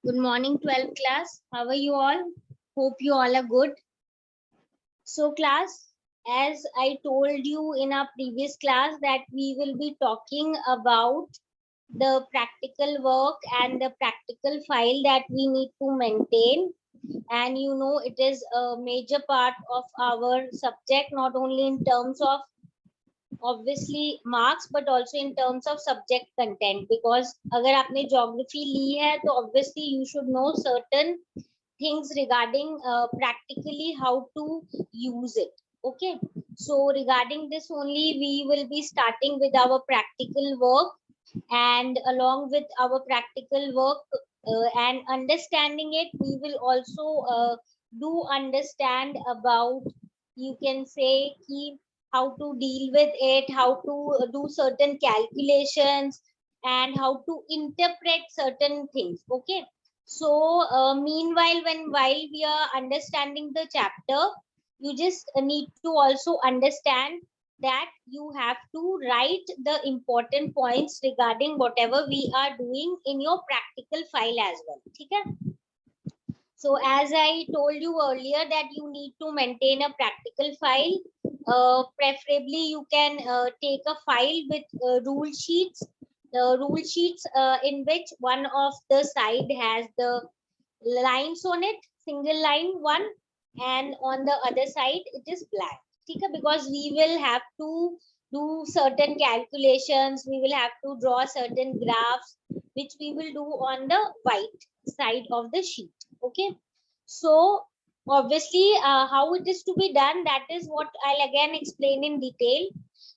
Good morning, 12th class. How are you all? Hope you all are good. So class, as I told you in our previous class that we will be talking about the practical work and the practical file that we need to maintain. And you know, it is a major part of our subject, not only in terms of obviously marks but also in terms of subject content, because अगर आपने geography ली है तो obviously you should know certain things regarding practically how to use it. Okay, so regarding this only we will be starting with our practical work, and along with our practical work and understanding it, we will also do understand about, you can say, ki how to deal with it, how to do certain calculations, and how to interpret certain things. Okay, so meanwhile, while we are understanding the chapter, you just need to also understand that you have to write the important points regarding whatever we are doing in your practical file as well. Okay, so as I told you earlier that you need to maintain a practical file. Preferably you can take a file with rule sheets, the rule sheets in which one of the side has the lines on it, single line one, and on the other side it is blank. Okay, because we will have to do certain calculations, we will have to draw certain graphs which we will do on the white side of the sheet. Okay, so obviously how it is to be done, that is what I'll again explain in detail.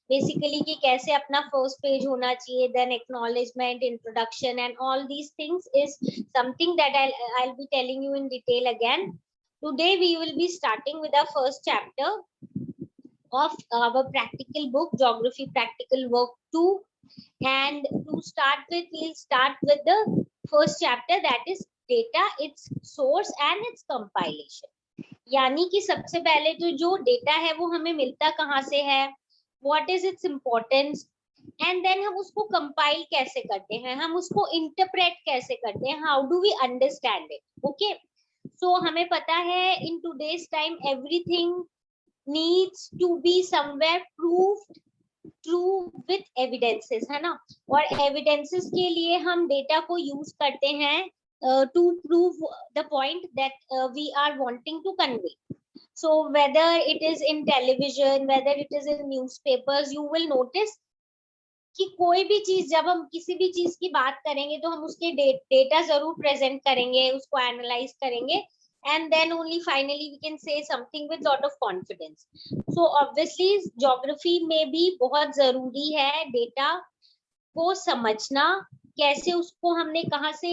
Basically कि कैसे अपना first page होना चाहिए, then acknowledgement, introduction, and all these things is something that I'll be telling you in detail again. Today we will be starting with our first chapter of our practical book, Geography Practical Work 2. And to start with, we'll start with the first chapter, that is data, its source and its compilation. यानी कि सबसे पहले तो जो data है वो हमें मिलता कहाँ से है, what is its importance, and then हम उसको compile कैसे करते हैं, हम उसको interpret कैसे करते हैं, how do we understand it. Okay, so हमें पता है in today's time everything needs to be somewhere proved true with evidences, है ना, और evidences के लिए हम डेटा को यूज करते हैं to prove the point that we are wanting to convey. So whether it is in television, whether it is in newspapers, you will notice कि कोई भी चीज, जब हम किसी भी चीज की बात करेंगे तो हम उसके डेटा जरूर प्रेजेंट करेंगे, उसको एनालाइज करेंगे, and then only finally we can say something with lot of confidence. So obviously geography में भी बहुत जरूरी है डेटा को समझना, कैसे उसको हमने कहाँ से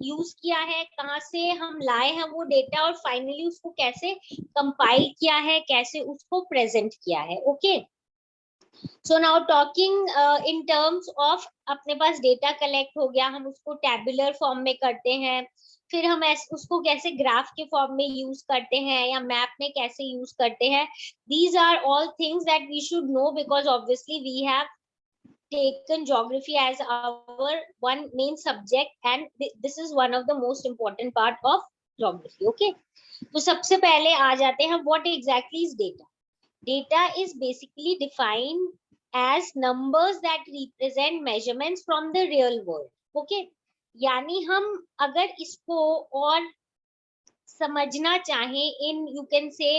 यूज किया है, कहाँ से हम लाए हैं वो डेटा, और फाइनली उसको कैसे कंपाइल किया है, कैसे उसको प्रेजेंट किया है. Okay, so now talking in terms of, अपने पास डेटा कलेक्ट हो गया, हम उसको टैबुलर फॉर्म में करते हैं, फिर हम उसको कैसे ग्राफ के फॉर्म में यूज करते हैं या मैप में कैसे यूज करते हैं. These are all things that we should know, because obviously we have taken geography as our one main subject, and this is one of the most important part of geography. Okay, तो सबसे पहले आ जाते हैं, what exactly is data. Data is basically defined as numbers that represent measurements from the real world. Okay, यानी हम अगर इसको और समझना चाहें in, you can say,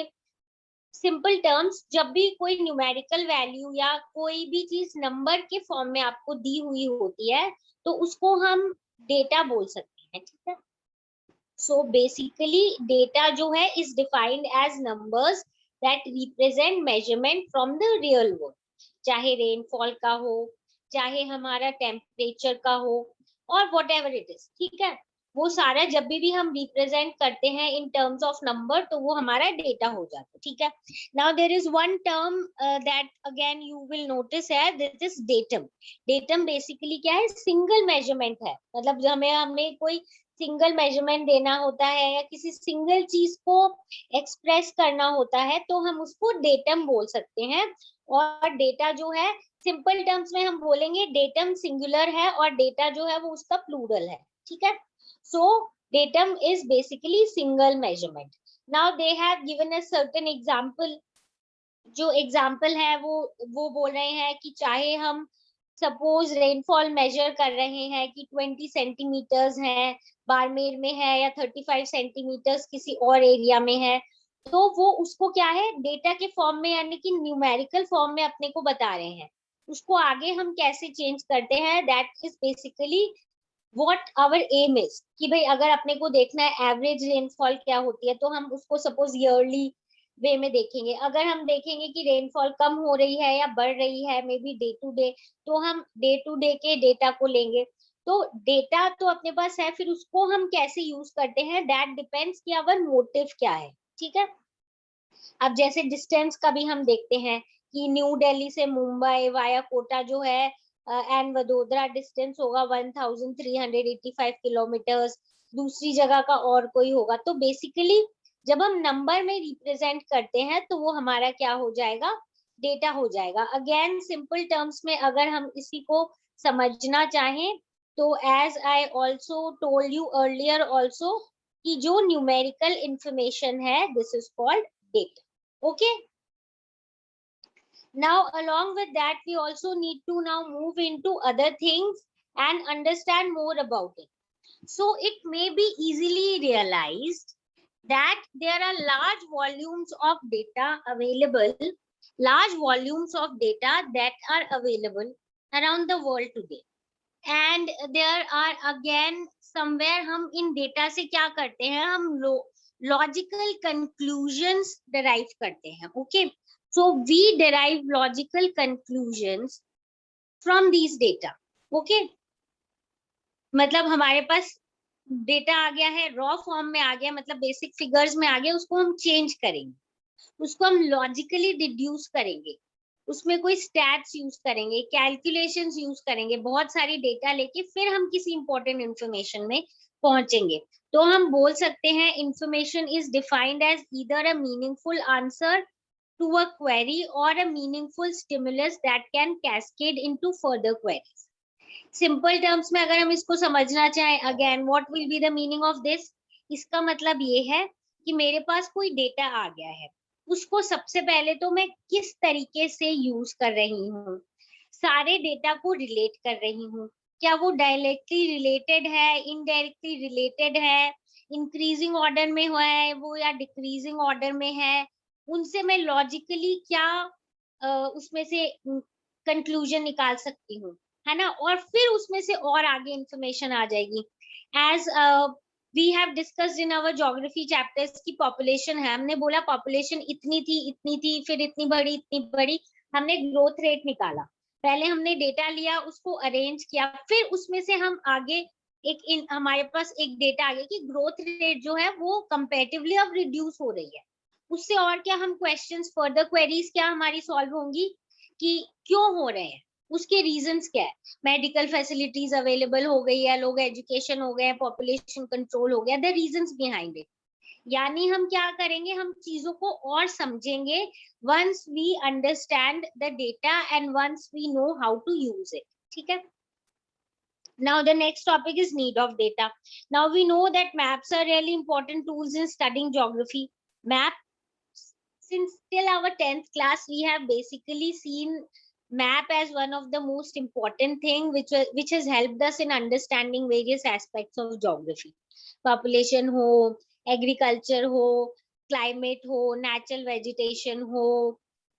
simple terms, जब भी कोई न्यूमेरिकल वैल्यू या कोई भी चीज नंबर के फॉर्म में आपको दी हुई होती है तो उसको हम डेटा बोल सकते हैं. ठीक है, सो बेसिकली डेटा जो है is defined as numbers that represent measurement from the real world, चाहे रेनफॉल का हो, चाहे हमारा टेम्परेचर का हो, और वॉट एवर इट इज. ठीक है, वो सारा जब भी हम रिप्रेजेंट करते हैं इन टर्म्स ऑफ नंबर तो वो हमारा डेटा हो जाता है. ठीक है, now there is one term that again you will notice है, this is datum. Datum basically क्या है, सिंगल मेजरमेंट है, मतलब हमें कोई सिंगल मेजरमेंट देना होता है या किसी सिंगल चीज को एक्सप्रेस करना होता है तो हम उसको डेटम बोल सकते हैं. और डेटा जो है सिंपल टर्म्स में हम बोलेंगे डेटम सिंगुलर है और डेटा जो है वो उसका प्लूरल है. ठीक है, So datum is basically single measurement. Now they have given a certain example. जो एग्जाम्पल है वो बोल रहे हैं कि चाहे हम सपोज रेनफॉल मेजर कर रहे हैं कि 20 सेंटीमीटर्स है बाड़मेर में है या 35 सेंटीमीटर्स किसी और एरिया में है, तो वो उसको क्या है डेटा के फॉर्म में यानी कि न्यूमेरिकल फॉर्म में अपने को बता रहे हैं। उसको आगे हम कैसे चेंज करते हैं, that is basically what our aim is, कि भाई अगर अपने को देखना है एवरेज रेनफॉल क्या होती है तो हम उसको सपोज ईयरली वे में देखेंगे। अगर हम देखेंगे कि रेनफॉल कम हो रही है या बढ़ रही है maybe day to day, तो हम डे टू डे के डेटा को लेंगे। तो डेटा तो अपने पास है, फिर उसको हम कैसे यूज करते हैं दैट डिपेंड्स कि अवर मोटिव क्या है। ठीक है, अब जैसे डिस्टेंस का भी हम देखते हैं कि न्यू दिल्ली से मुंबई वाया कोटा जो है एंड वडोदरा डिस्टेंस होगा 1385 किलोमीटर्स, दूसरी जगह का और कोई होगा। तो बेसिकली जब हम नंबर में रिप्रेजेंट करते हैं तो वो हमारा क्या हो जाएगा, डेटा हो जाएगा। अगेन सिंपल टर्म्स में अगर हम इसी को समझना चाहें तो as I also told you earlier also कि जो न्यूमेरिकल इंफॉर्मेशन है this is called data. Okay, now along with that we also need to now move into other things and understand more about it. So it may be easily realized that there are large volumes of data available, large volumes of data that are available around the world today, and there are again somewhere हम इन data से क्या करते हैं, हम logical conclusions derive करते हैं। Okay, so we derive logical conclusions from these data. Okay, मतलब हमारे पास डेटा आ गया है, रॉ फॉर्म में आ गया, मतलब बेसिक फिगर्स में आ गया, उसको हम चेंज करेंगे, उसको हम लॉजिकली डिड्यूस करेंगे, उसमें कोई स्टैट्स यूज करेंगे, कैलकुलेशंस यूज करेंगे, बहुत सारी डेटा लेके फिर हम किसी इंपॉर्टेंट इंफॉर्मेशन में पहुंचेंगे। तो हम बोल सकते हैं information is defined as either a meaningful answer to a query और a meaningful stimulus that can cascade into further queries. Simple terms में अगर हम इसको समझना चाहें, again what will be the meaning of this, इसका मतलब ये है कि मेरे पास कोई डेटा आ गया है, उसको सबसे पहले तो मैं किस तरीके से यूज कर रही हूँ, सारे डेटा को रिलेट कर रही हूँ, क्या वो डायरेक्टली रिलेटेड है, इनडायरेक्टली रिलेटेड है, इंक्रीजिंग ऑर्डर में हुआ है वो या डिक्रीजिंग ऑर्डर में है, उनसे मैं लॉजिकली क्या उसमें से कंक्लूजन निकाल सकती हूँ, है ना, और फिर उसमें से और आगे इंफॉर्मेशन आ जाएगी। As we have discussed in our geography chapters की पॉपुलेशन है, हमने बोला पॉपुलेशन इतनी थी फिर इतनी बड़ी, हमने ग्रोथ रेट निकाला, पहले हमने डेटा लिया उसको अरेंज किया, फिर उसमें से हम आगे हमारे पास एक डेटा आ गया कि ग्रोथ रेट जो है वो कंपैरेटिवली अब रिड्यूस हो रही है। उससे और क्या हम क्वेश्चंस फर्दर क्वेरीज क्या हमारी सॉल्व होंगी कि क्यों हो रहे हैं, उसके रीजंस क्या है, मेडिकल फैसिलिटीज अवेलेबल हो गई है, लोग एजुकेशन हो गए, पॉपुलेशन कंट्रोल हो गया, द रीजंस बिहाइंड इट। यानी हम क्या करेंगे, हम चीजों को और समझेंगे once we understand the data and once we know how to use it. ठीक है, now the next topic is need of data. Now we know that maps are really important tools in studying geography. Map, since till our 10th class we have basically seen map as one of the most important thing which has helped us in understanding various aspects of geography, population ho, agriculture ho, climate ho, natural vegetation ho,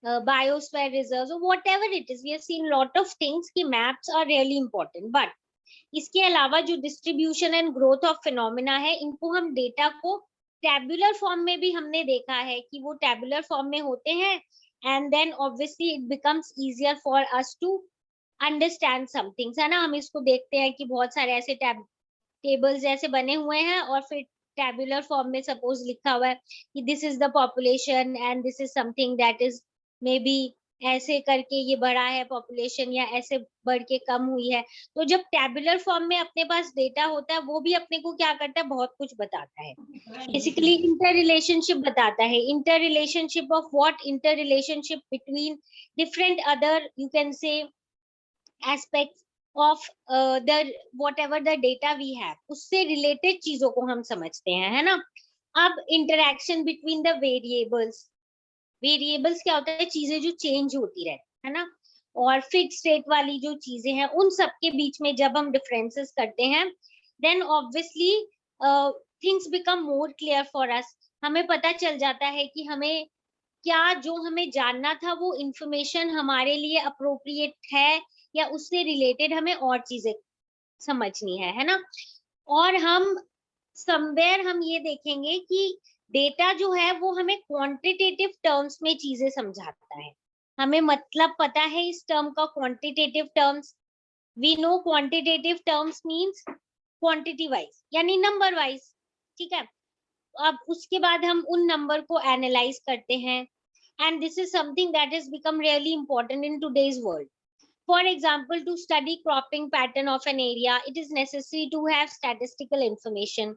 biosphere reserves or whatever it is, we have seen lot of things ki maps are really important। but इसके अलावा जो distribution and growth of phenomena है, इनको हम data को tabular form में भी हमने देखा है कि वो टैबुलर फॉर्म में होते हैं, and then obviously it becomes easier for us to understand somethings, है ना। हम इसको देखते हैं कि बहुत सारे ऐसे टेबल्स जैसे बने हुए हैं और फिर टैबुलर फॉर्म में सपोज लिखा हुआ है कि this is the population and this is something that is may be ऐसे करके ये बढ़ा है पॉपुलेशन या ऐसे बढ़ के कम हुई है। तो जब टैबुलर फॉर्म में अपने पास डेटा होता है वो भी अपने को क्या करता है, बहुत कुछ बताता है, बेसिकली इंटर रिलेशनशिप बताता है। Inter relationship of what, inter relationship between different other you can say aspects of the whatever the data we have, उससे रिलेटेड चीजों को हम समझते हैं, है ना। अब interaction between the variables, variables क्या होता है, चीजें जो चेंज होती रहती है ना, और फिक्स रेट वाली जो चीजें हैं उन सब के बीच में जब हम डिफरेंसेस करते हैं, then obviously things become more clear for us. हमें पता चल जाता है कि हमें क्या जो हमें जानना था वो इंफॉर्मेशन हमारे लिए अप्रोप्रिएट है, या उससे रिलेटेड हमें और चीजें समझनी है ना। और हम समवेयर हम ये देखेंगे कि डेटा जो है वो हमें क्वांटिटेटिव टर्म्स में चीजें समझाता है। हमें मतलब पता है इस टर्म का, quantitative terms. We know quantitative terms means quantity wise यानी नंबर वाइज, ठीक है। अब उसके बाद हम उन नंबर को एनालाइज करते हैं, and this is something that is become really important in today's world. For example, to study cropping pattern of an area, it is necessary to have statistical information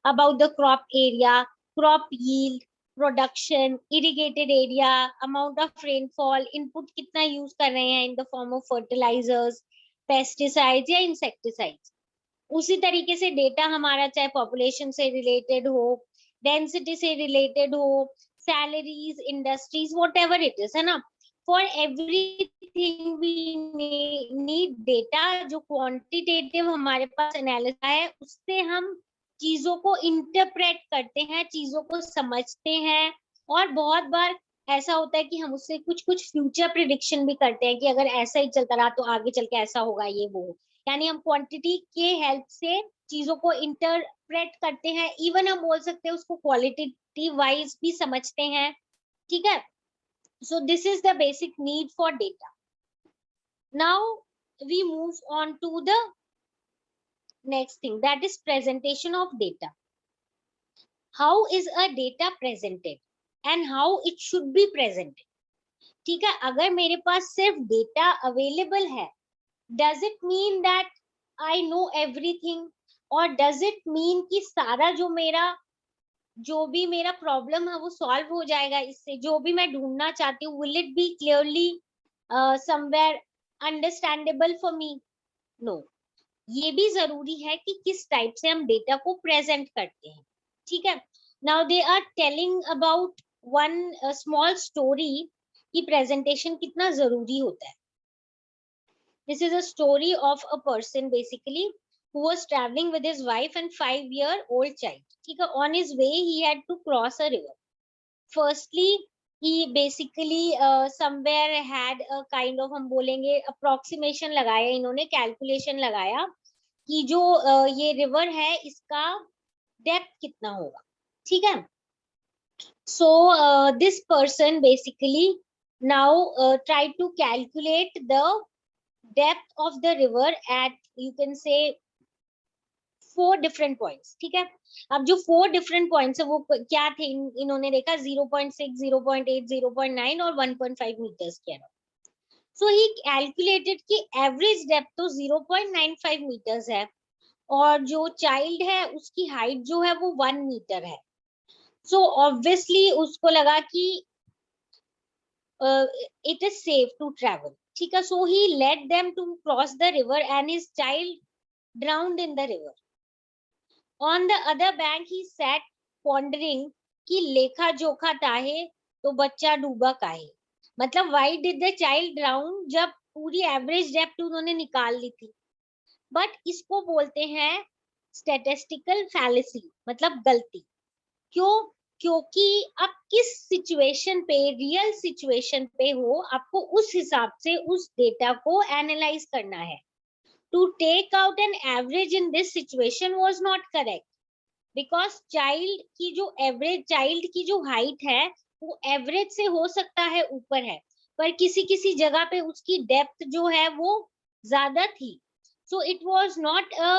about the crop area, crop yield, production, irrigated area, amount of rainfall, input कितना use कर रहे हैं in the form of fertilizers, pesticides या insecticides. उसी तरीके से data हमारा चाहे पॉपुलेशन से रिलेटेड हो, डेंसिटी से रिलेटेड हो, salaries, industries, whatever it is, है ना। For everything we need data. जो क्वांटिटेटिव हमारे पास एनालिसिस है उससे हम चीजों को इंटरप्रेट करते हैं, चीजों को समझते हैं, और बहुत बार ऐसा होता है कि हम उससे कुछ कुछ फ्यूचर प्रिडिक्शन भी करते हैं कि अगर ऐसा ही चलता रहा तो आगे चल के ऐसा होगा, ये वो। यानी हम क्वांटिटी के हेल्प से चीजों को इंटरप्रेट करते हैं, इवन हम बोल सकते हैं उसको क्वालिटेटिव वाइज भी समझते हैं, ठीक है। So this is the basic need for data. Now we move on to the next thing, that is presentation of data. How is a data presented and how it should be presented? ठीक है, अगर मेरे पास सिर्फ data available है, does it mean that I know everything, or does it mean कि सारा जो भी मेरा प्रॉब्लम है वो सॉल्व हो जाएगा इससे, जो भी मैं ढूंढना चाहती हूँ will it be clearly somewhere understandable for me? No, ये भी जरूरी है कि किस टाइप से हम डेटा को प्रेजेंट करते हैं, ठीक है। Now they are telling about one small story कि प्रेजेंटेशन कितना जरूरी होता है. This is a story of a person basically who was traveling with his wife and 5-year-old child. ठीक है, on his way he had to cross a river. Firstly, he basically somewhere had a kind of, हम बोलेंगे approximation लगाया, इन्होंने calculation लगाया कि जो ये river है इसका depth कितना होगा, ठीक है. So this person basically now tried to calculate the depth of the river at, you can say, 4 different points, ठीक है. अब जो 4 different points है वो क्या थे, इन्होंने देखा 0.6, 0.8, 0.9 और 1.5 meters के अराउंड. So he calculated कि average depth तो 0.95 meters है, और जो child है उसकी height जो है वो 1 meter है. So obviously उसको लगा कि it is safe to travel, ठीक है. So he led them to cross the river and his child drowned in the river. On the other bank he sat pondering कि लेखा जोखा ताहे तो बच्चा डूबा काहे. मतलब why did the child drown, जब पूरी एवरेज डेप्थ उन्होंने निकाल ली थी. बट इसको बोलते हैं स्टैटिस्टिकल फैलेसी, मतलब गलती. क्यों? क्योंकि आप किस सिचुएशन पे, रियल सिचुएशन पे हो, आपको उस हिसाब से उस डेटा को एनालाइज करना है. To take out an average in this situation was not correct, because child की जो average, child की जो height है वो average से हो सकता है ऊपर है, पर किसी किसी जगह पे उसकी depth जो है वो ज्यादा थी. So it was not a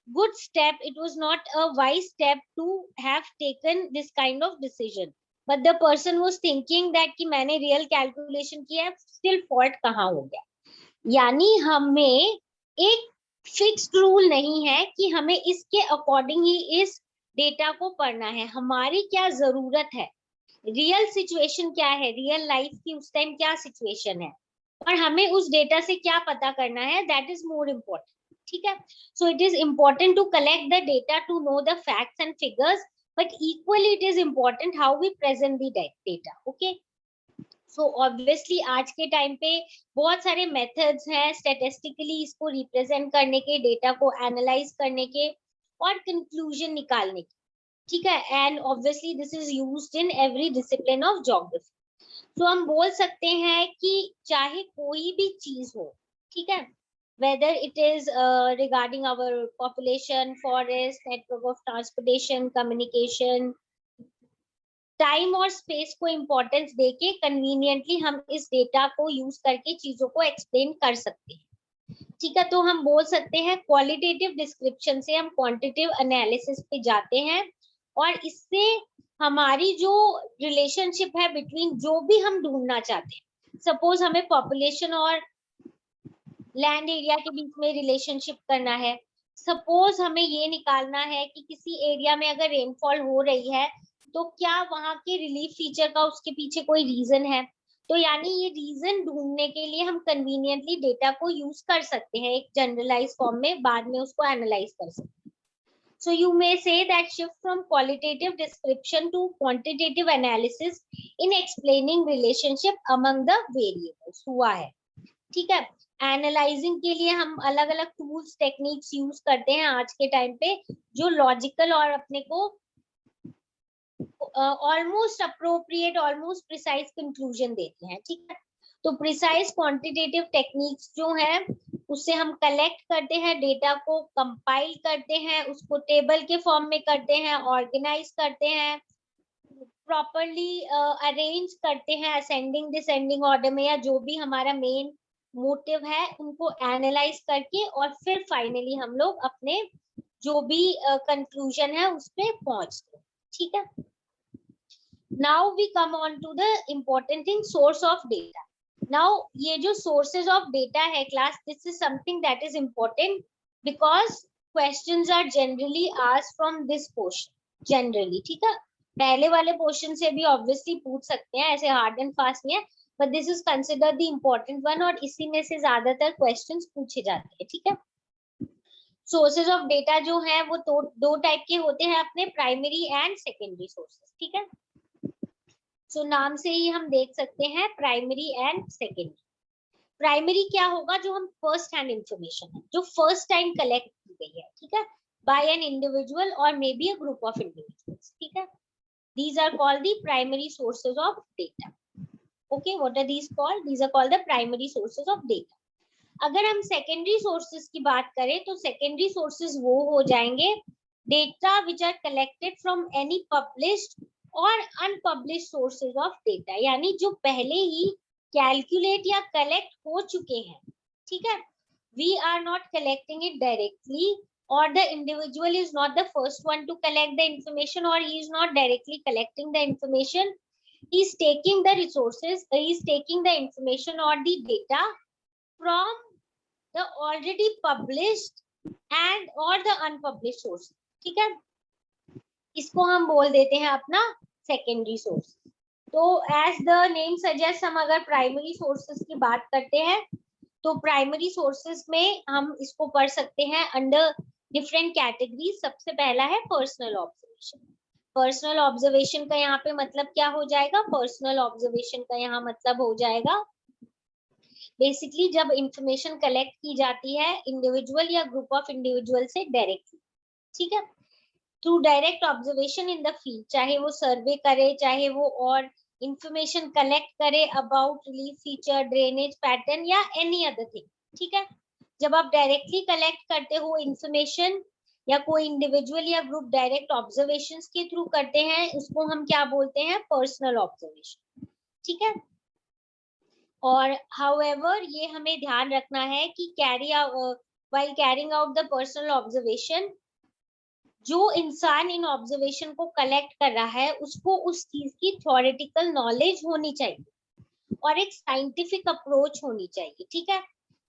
good step, it was not a wise step to have taken this kind of decision. But the person was thinking that कि मैंने real calculation किया है, still fault कहाँ हो गया. यानी हमें एक फिक्स्ड रूल नहीं है कि हमें इसके अकॉर्डिंग ही इस डेटा को पढ़ना है. हमारी क्या जरूरत है, रियल सिचुएशन क्या है, रियल लाइफ की उस टाइम क्या सिचुएशन है, और हमें उस डेटा से क्या पता करना है, दैट इज मोर इम्पोर्टेंट. ठीक है. So it is important to collect the data to know the facts and figures, but equally it is important how we present the data. Okay. So obviously आज के time पे बहुत सारे methods हैं statistically इसको represent करने के, data को एनालाइज करने के और कंक्लूजन निकालने के. ठीक है. And obviously this is used in every discipline of geography. तो हम बोल सकते हैं कि चाहे कोई भी चीज हो, ठीक है, whether it is regarding our population, forest, network of transportation, communication, time और स्पेस को इम्पोर्टेंस देके कन्वीनियंटली हम इस डेटा को यूज करके चीजों को एक्सप्लेन कर सकते हैं. ठीक है. तो हम बोल सकते हैं क्वालिटेटिव डिस्क्रिप्शन से हम क्वांटिटेटिव एनालिसिस पे जाते हैं और इससे हमारी जो रिलेशनशिप है बिटवीन जो भी हम ढूंढना चाहते हैं, सपोज हमें पॉपुलेशन और लैंड एरिया के बीच में रिलेशनशिप करना है, सपोज हमें ये निकालना है कि किसी एरिया में अगर रेनफॉल हो रही है तो क्या वहां के रिलीफ फीचर का उसके पीछे कोई रीजन है. तो यानी ये रीजन ढूंढने के लिए हम कन्वीनियंटली डेटा को यूज कर सकते हैं एक जनरलाइज फॉर्म में, बाद में उसको एनालाइज कर सकते हैं. So you may say that shift from qualitative description to quantitative analysis in explaining relationship among the variables हुआ है. ठीक है. एनालाइजिंग के लिए हम अलग अलग टूल्स टेक्निक्स यूज करते हैं आज के टाइम पे, जो लॉजिकल और अपने को almost appropriate, almost precise conclusion देते हैं. ठीक है. तो प्रिसाइज क्वांटिटेटिव टेक्निक्स जो है उससे हम कलेक्ट करते हैं डेटा को, कंपाइल करते हैं, उसको टेबल के फॉर्म में करते हैं, ऑर्गेनाइज करते हैं, प्रॉपरली अरेंज करते हैं असेंडिंग डिसेंडिंग ऑर्डर में, या जो भी हमारा मेन मोटिव है उनको एनालाइज करके, और फिर फाइनली हम लोग अपने जो भी कंक्लूजन है उस पे पहुंचते हैं. ठीक है. Now we come on to the important thing, source of data. Now ये जो सोर्सेज ऑफ डेटा है class, this is something that is important because questions are generally asked from this portion generally. ठीक है. पहले वाले portion से भी obviously पूछ सकते हैं, ऐसे हार्ड एंड फास्ट नहीं है, but this is consider the important one, और इसी में से ज्यादातर क्वेश्चंस पूछे जाते हैं. ठीक है. सोर्सेज ऑफ डेटा जो है वो दो टाइप के होते हैं अपने, प्राइमरी एंड सेकेंडरी सोर्सेज. ठीक है. सो नाम से ही हम देख सकते हैं प्राइमरी एंड सेकेंडरी. प्राइमरी क्या होगा, जो हम फर्स्ट हैंड इंफॉर्मेशन है जो फर्स्ट टाइम कलेक्ट की गई है. ठीक है. बाय एन इंडिविजुअल और may be a group of individuals. ठीक है. These are called the primary sources of data. Okay, what are these called? These are called the primary sources of data. अगर हम secondary sources की बात करें तो secondary sources वो हो जाएंगे data which are collected from any published or unpublished sources of data, यानी जो पहले ही calculate या collect हो चुके हैं. ठीक है. We are not collecting it directly, or the individual is not the first one to collect the information, or he is not directly collecting the information. He is taking the resources, he is taking the information or the data from the already published and or the unpublished sources. ठीक है. इसको हम बोल देते हैं अपना secondary source. तो as the name suggest, हम अगर प्राइमरी सोर्सेस की बात करते हैं तो प्राइमरी सोर्सेस में हम इसको पढ़ सकते हैं अंडर डिफरेंट कैटेगरीज. सबसे पहला है पर्सनल ऑब्जर्वेशन. पर्सनल ऑब्जर्वेशन का यहाँ पे मतलब क्या हो जाएगा, पर्सनल ऑब्जर्वेशन का यहाँ मतलब हो जाएगा बेसिकली जब इंफॉर्मेशन कलेक्ट की जाती है इंडिविजुअल या ग्रुप ऑफ इंडिविजुअल से डायरेक्टली. ठीक है. Through direct observation in the field, चाहे वो सर्वे करे, चाहे वो और इंफॉर्मेशन कलेक्ट करे about relief feature, drainage pattern या एनी अदर थिंग. ठीक है. जब आप डायरेक्टली कलेक्ट करते हो इंफॉर्मेशन या कोई इंडिविजुअल या ग्रुप डायरेक्ट ऑब्जर्वेशंस के थ्रू करते हैं, उसको हम क्या बोलते हैं, पर्सनल ऑब्जर्वेशन. ठीक है. और हाउएवर ये हमें ध्यान रखना है कि while carrying out the personal observation, जो इंसान इन ऑब्जर्वेशन को कलेक्ट कर रहा है उसको उस चीज की थ्योरेटिकल नॉलेज होनी चाहिए और एक साइंटिफिक अप्रोच होनी चाहिए. ठीक है.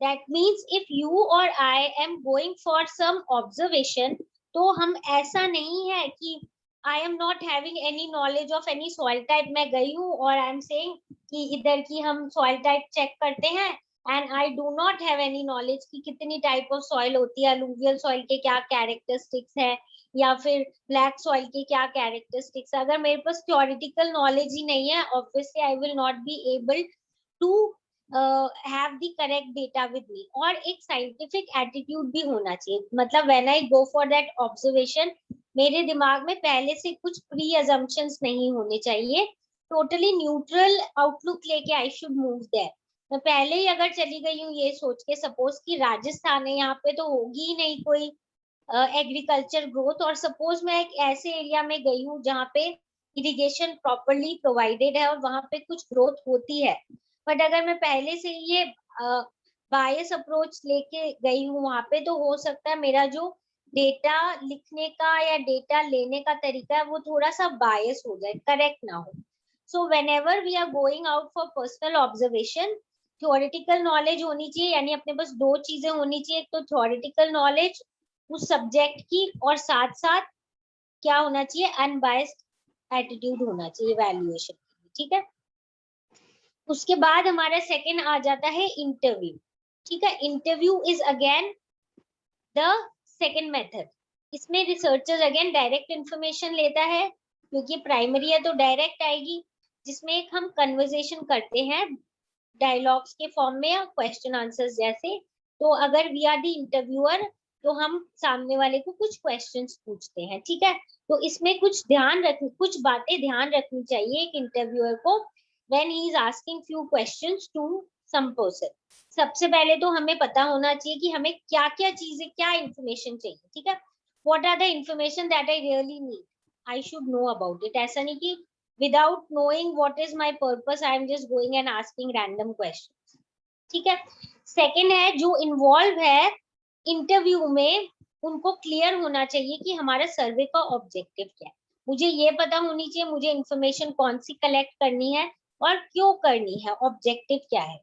दैट मीन्स इफ यू और I am going for some observation, तो हम ऐसा नहीं है कि I am not having any knowledge of any soil type, मैं गई हूँ और आई एम सेइंग कि इधर की हम सॉइल टाइप चेक करते हैं and I do not have any knowledge कि कितनी टाइप ऑफ सॉइल होती है, अलूवियल सॉइल के क्या कैरेक्टरिस्टिक्स है या फिर ब्लैक सॉइल के क्या कैरेक्टरिस्टिक्स है। अगर मेरे पास थ्योरेटिकल नॉलेज ही नहीं है, obviously I will not be able to have the correct data with me. और एक साइंटिफिक एटीट्यूड भी होना चाहिए, मतलब when I go for that observation मेरे दिमाग में पहले से कुछ प्री अजम्पशंस नहीं होने चाहिए, टोटली न्यूट्रल आउटलुक लेके आई शुड मूव देयर। मैं पहले ही अगर चली गई हूँ ये सोच के, सपोज कि राजस्थान है, यहाँ पे तो होगी ही नहीं कोई एग्रीकल्चर ग्रोथ, और सपोज मैं एक ऐसे एरिया में गई हूँ जहाँ पे इरिगेशन प्रॉपरली प्रोवाइडेड है और वहां पे कुछ ग्रोथ होती है, बट अगर मैं पहले से ये बायस अप्रोच लेके गई हूँ वहां पे, तो हो सकता है मेरा जो डेटा लिखने का या डेटा लेने का तरीका है वो थोड़ा सा बायस हो जाए, करेक्ट ना हो। So whenever we are going out for personal observation, theoretical knowledge होनी चाहिए, यानी अपने पास दो चीजें होनी चाहिए, एक तो थ्योरेटिकल नॉलेज उस सब्जेक्ट की, और साथ साथ क्या होना चाहिए, अनबायस्ड एटीट्यूड होना चाहिए वैल्यूएशन की, ठीक है। उसके बाद हमारा सेकंड आ जाता है इंटरव्यू, ठीक है। Interview is again the second method. इसमें रिसर्चर अगेन डायरेक्ट इंफॉर्मेशन लेता है, क्योंकि प्राइमरी है तो डायरेक्ट आएगी, जिसमें एक हम कन्वर्सेशन करते हैं डायलॉग्स के फॉर्म में या क्वेश्चन आंसर्स जैसे। तो अगर वी आर द इंटरव्यूअर तो हम सामने वाले को कुछ क्वेश्चंस पूछते हैं, ठीक है। तो इसमें कुछ बातें ध्यान रखनी चाहिए एक इंटरव्यूअर को when he is asking few questions to some person. सबसे पहले तो हमें पता होना चाहिए कि हमें क्या क्या चीजें, क्या इंफॉर्मेशन चाहिए, ठीक है। What are the information that I really need, I should know about it. ऐसा नहीं कि without knowing what is my purpose I am just going and asking random questions, ठीक है। सेकंड है जो इन्वॉल्व है इंटरव्यू में, उनको क्लियर होना चाहिए कि हमारा सर्वे का ऑब्जेक्टिव क्या है। मुझे ये पता होनी चाहिए मुझे इंफॉर्मेशन कौन सी कलेक्ट करनी है और क्यों करनी है, ऑब्जेक्टिव क्या है।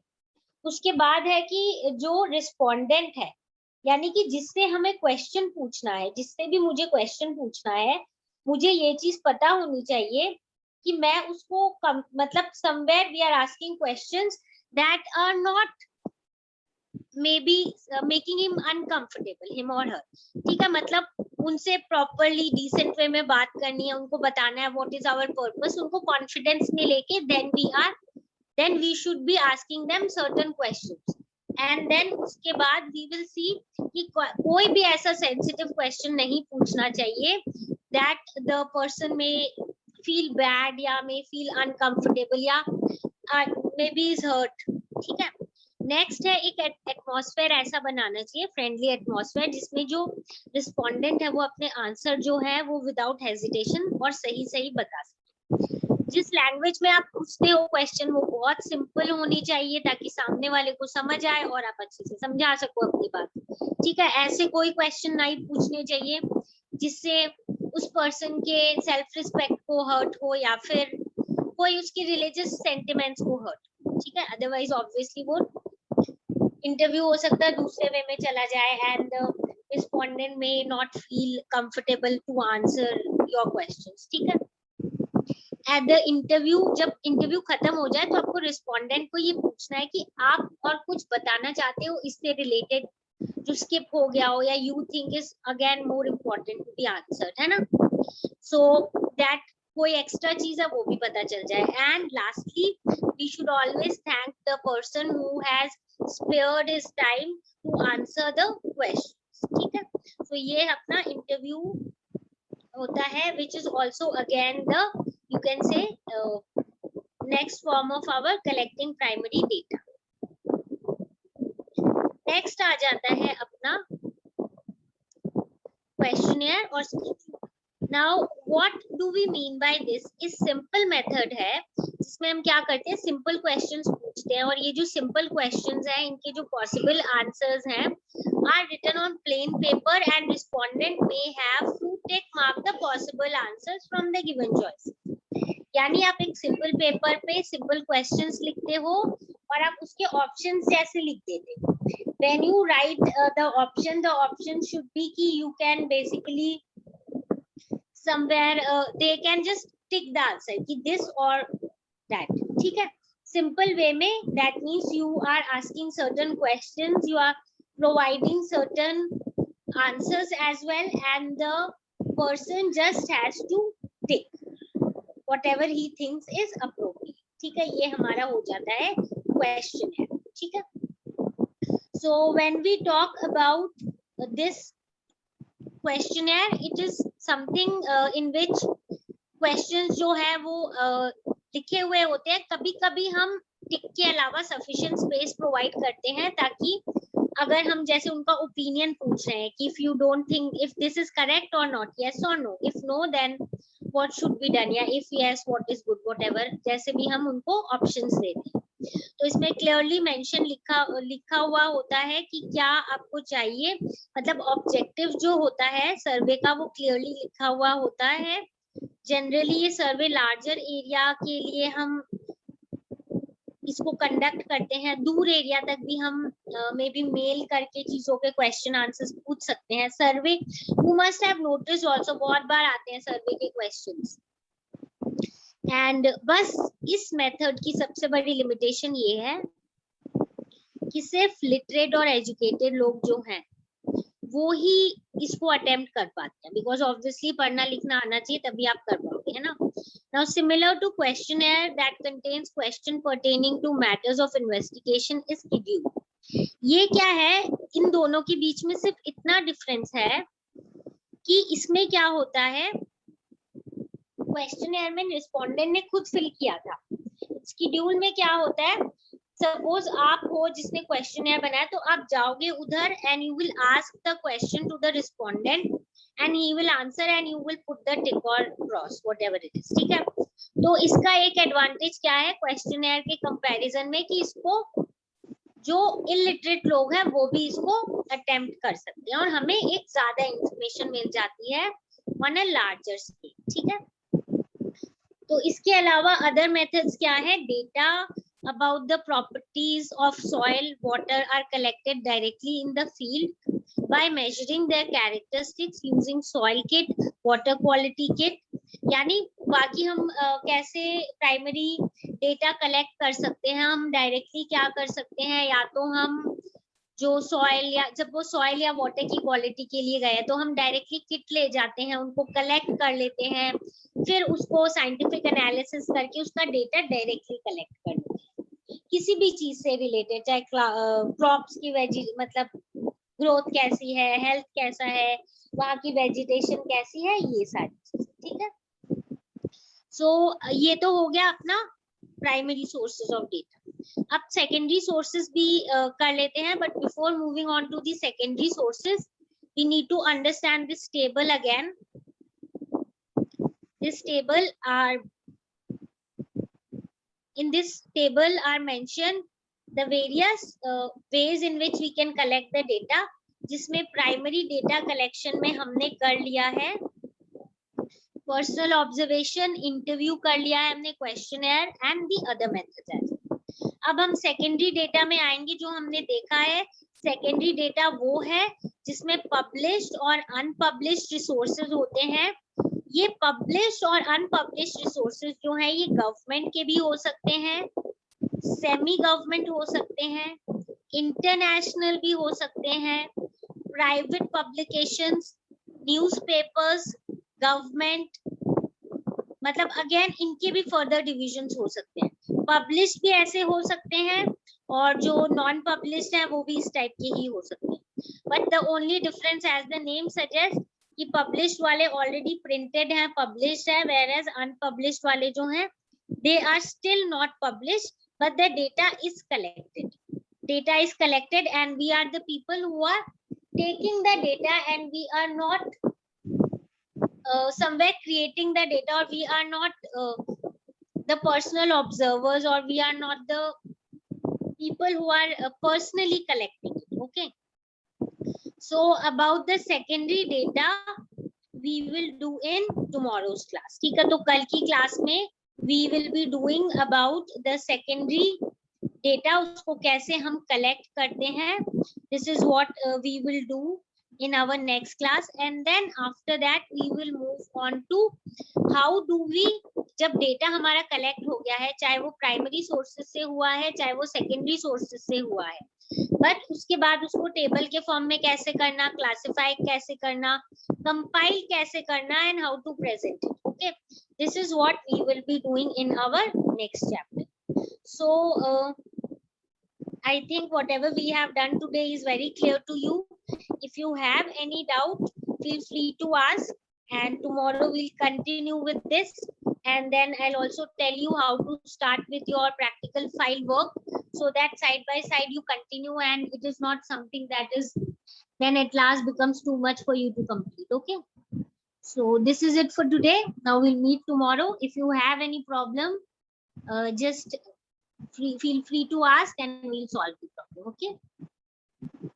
उसके बाद है कि जो रिस्पोंडेंट है, यानी कि जिससे हमें क्वेश्चन पूछना है, जिससे भी मुझे क्वेश्चन पूछना है, मुझे ये चीज पता होनी चाहिए कि मैं उसको मतलब somewhere we are asking questions that are not maybe making him uncomfortable, him or her, ठीक है। मतलब उनसे प्रॉपरली डिसेंट वे में बात करनी है, उनको बताना है व्हाट इज आवर पर्पस, उनको कॉन्फिडेंस में लेके then we should be asking them certain questions and then उसके बाद we will see कि कोई भी ऐसा sensitive question नहीं पूछना चाहिए that the person may feel bad या may feel uncomfortable या maybe is hurt, ठीक है। नेक्स्ट है एक एटमॉस्फेयर ऐसा बनाना चाहिए, फ्रेंडली एटमॉस्फेयर, जिसमें जो रिस्पोंडेंट है वो अपने आंसर जो है वो विदाउट हेजिटेशन और सही सही बता सके। जिस लैंग्वेज में आप पूछते हो क्वेश्चन वो बहुत सिंपल होनी चाहिए ताकि सामने वाले को समझ आए और आप अच्छे से समझा सको अपनी बात, ठीक है। ऐसे कोई क्वेश्चन नहीं पूछने चाहिए जिससे उस पर्सन के सेल्फ रिस्पेक्ट को हर्ट हो या फिर कोई उसकी रिलीजियस सेंटिमेंट्स को हर्ट, ठीक है। अदरवाइज ऑब्वियसली वो इंटरव्यू हो सकता है दूसरे वे में चला जाए and respondent may not feel comfortable to answer your questions, ठीक है। एट द इंटरव्यू, जब इंटरव्यू खत्म हो जाए तो आपको रिस्पोंडेंट को ये पूछना है कि आप और कुछ बताना चाहते हो इससे रिलेटेड जो स्किप हो गया हो या you think is again more important to be answered, है ना। सो दैट कोई एक्स्ट्रा चीज है वो भी पता चल जाए। And lastly we should always thank the person who has spared his time to answer the questions, ठीक है। तो ये अपना इंटरव्यू होता है which is also again the you can say next form of our collecting primary data. next आ जाता है अपना questionnaire और now what do we mean by this, इस simple method है जिसमें हम क्या करते हैं, simple questions पूछते हैं और ये जो simple questions हैं इनके जो possible answers हैं are written on plain paper and respondent may have to tick mark the possible answers from the given choice. यानी आप एक सिंपल पेपर पे सिंपल क्वेश्चंस लिखते हो और आप उसके ऑप्शंस जैसे लिख देते हो। When you write the option should be कि you can basically somewhere they can just tick the answer कि this or that. ठीक है, simple way में, that means you are asking certain questions, you are providing certain answers as well, and the person just has to tick whatever he thinks is appropriate. ठीक है, ये हमारा हो जाता है क्वेश्चन है. ठीक है, so when we talk about this questionnaire, it is something in which questions जो है वो लिखे हुए होते हैं. कभी कभी हम टिक के अलावा sufficient space provide करते हैं ताकि अगर हम जैसे उनका ओपिनियन पूछ रहे हैं कि if you don't think if this is correct or not, yes or no, if no then what should be done, या if yes what is good, whatever, जैसे भी हम उनको ऑप्शंस देते हैं. तो इसमें क्लियरली मेंशन लिखा हुआ होता है कि क्या आपको चाहिए, मतलब ऑब्जेक्टिव जो होता है सर्वे का वो क्लियरली लिखा हुआ होता है. जनरली ये सर्वे लार्जर एरिया के लिए हम इसको कंडक्ट करते हैं. दूर एरिया तक भी हम मे बी मेल करके चीजों के क्वेश्चन आंसर्स पूछ सकते हैं. Survey you must have notice also, बहुत बार आते हैं सर्वे के क्वेश्चंस. एंड बस इस मेथड की सबसे बड़ी लिमिटेशन ये है कि सिर्फ लिटरेट और एजुकेटेड लोग जो हैं वो ही इसको अटेम्प्ट कर पाते हैं, बिकॉज ऑब्वियसली पढ़ना लिखना आना चाहिए तभी आप कर पाओगे, है ना. Now similar to questionnaire that contains question pertaining to matters of investigation is schedule. ये क्या है, इन दोनों के बीच में सिर्फ इतना डिफरेंस है कि इसमें क्या होता है, क्वेश्चनएयर में रिस्पोंडेंट ने खुद फिल किया था. शेड्यूल में क्या होता है, सपोज आप हो जिसने क्वेश्चनएयर बनाया, तो आप जाओगे उधर and you will ask the question to the respondent and he will answer and you will put the tick or cross whatever it is. ठीक है, तो इसका एक एडवांटेज क्या है क्वेश्चनएयर के कंपैरिजन में कि इसको जो इलिटरेट लोग हैं वो भी इसको अटेम्प्ट कर सकते हैं और हमें एक ज्यादा इंफॉर्मेशन मिल जाती है ऑन अ लार्जर स्केल. ठीक है, तो इसके अलावा अदर मेथड्स क्या है, data about the properties of soil water are collected directly in the field by measuring their characteristics using soil kit, water quality kit. यानी बाकी हम कैसे प्राइमरी डेटा कलेक्ट कर सकते हैं, हम डायरेक्टली क्या कर सकते हैं, या तो हम जो सॉइल या जब वो सॉइल या वाटर की क्वालिटी के लिए गए तो हम डायरेक्टली किट ले जाते हैं, उनको कलेक्ट कर लेते हैं, फिर उसको साइंटिफिक एनालिसिस करके उसका डेटा डायरेक्टली कलेक्ट कर लेते हैं किसी भी चीज से रिलेटेड, चाहे क्रॉप्स की मतलब ग्रोथ कैसी है, हेल्थ कैसा है, वहाँ की वेजिटेशन कैसी है, ये सारी चीजें. ठीक है, सो ये तो हो गया अपना प्राइमरी सोर्सेज ऑफ डेटा. अब सेकेंडरी सोर्सेज भी कर लेते हैं, but before moving on to the secondary sources we need to understand this table again. This table are in this table are mentioned the various ways in which we can collect the data, जिसमें primary data collection में हमने कर लिया है personal observation, interview कर लिया है हमने, क्वेश्चनएयर एंड दी अदर मेथड्स. अब हम सेकेंडरी डेटा में आएंगे. जो हमने देखा है सेकेंडरी डेटा वो है जिसमें पब्लिश्ड और अनपब्लिश्ड रिसोर्सेज होते हैं. ये पब्लिश्ड और अनपब्लिश्ड रिसोर्सेज जो हैं ये गवर्नमेंट के भी हो सकते हैं, सेमी गवर्नमेंट हो सकते हैं, इंटरनेशनल भी हो सकते हैं, प्राइवेट पब्लिकेशंस, न्यूज़पेपर्स, गवर्नमेंट, मतलब अगेन इनके भी फर्दर डिविजन्स हो सकते हैं. पब्लिश्ड भी ऐसे हो सकते हैं और जो नॉन पब्लिश्ड है वो भी इस टाइप के ही हो सकते हैं. But the only difference as the name suggest कि पब्लिश्ड वाले ऑलरेडी प्रिंटेड हैं, पब्लिश्ड है, whereas अनपब्लिश्ड वाले जो हैं they are still not published but the data is collected. Data is collected and we are the people who are taking the data and we are not somewhere creating the data, or we are not the personal observers, or we are not the people who are personally collecting it. Okay, so about the secondary data we will do in tomorrow's class. ठीक है, तो कल की class में we will be doing about the secondary data, उसको कैसे हम collect करते हैं. This is what we will do in our next class, and then after that we will move on to how do we, जब data हमारा collect हो गया है, चाहे वो प्राइमरी सोर्सेज से हुआ है चाहे वो सेकेंडरी सोर्सेज से हुआ है, बट उसके बाद उसको टेबल के फॉर्म में कैसे करना, क्लासिफाई कैसे करना, कंपाइल कैसे करना, and how to present it. Okay, this is what we will be doing in our next chapter. So I think whatever we have done today is very clear to you. If you have any doubt, feel free to ask, and tomorrow we'll continue with this, and then I'll also tell you how to start with your practical file work, so that side by side you continue, and it is not something that is then at last becomes too much for you to complete. Okay, so this is it for today. Now we'll meet tomorrow. If you have any problem, just feel free to ask and we'll solve the problem. Okay.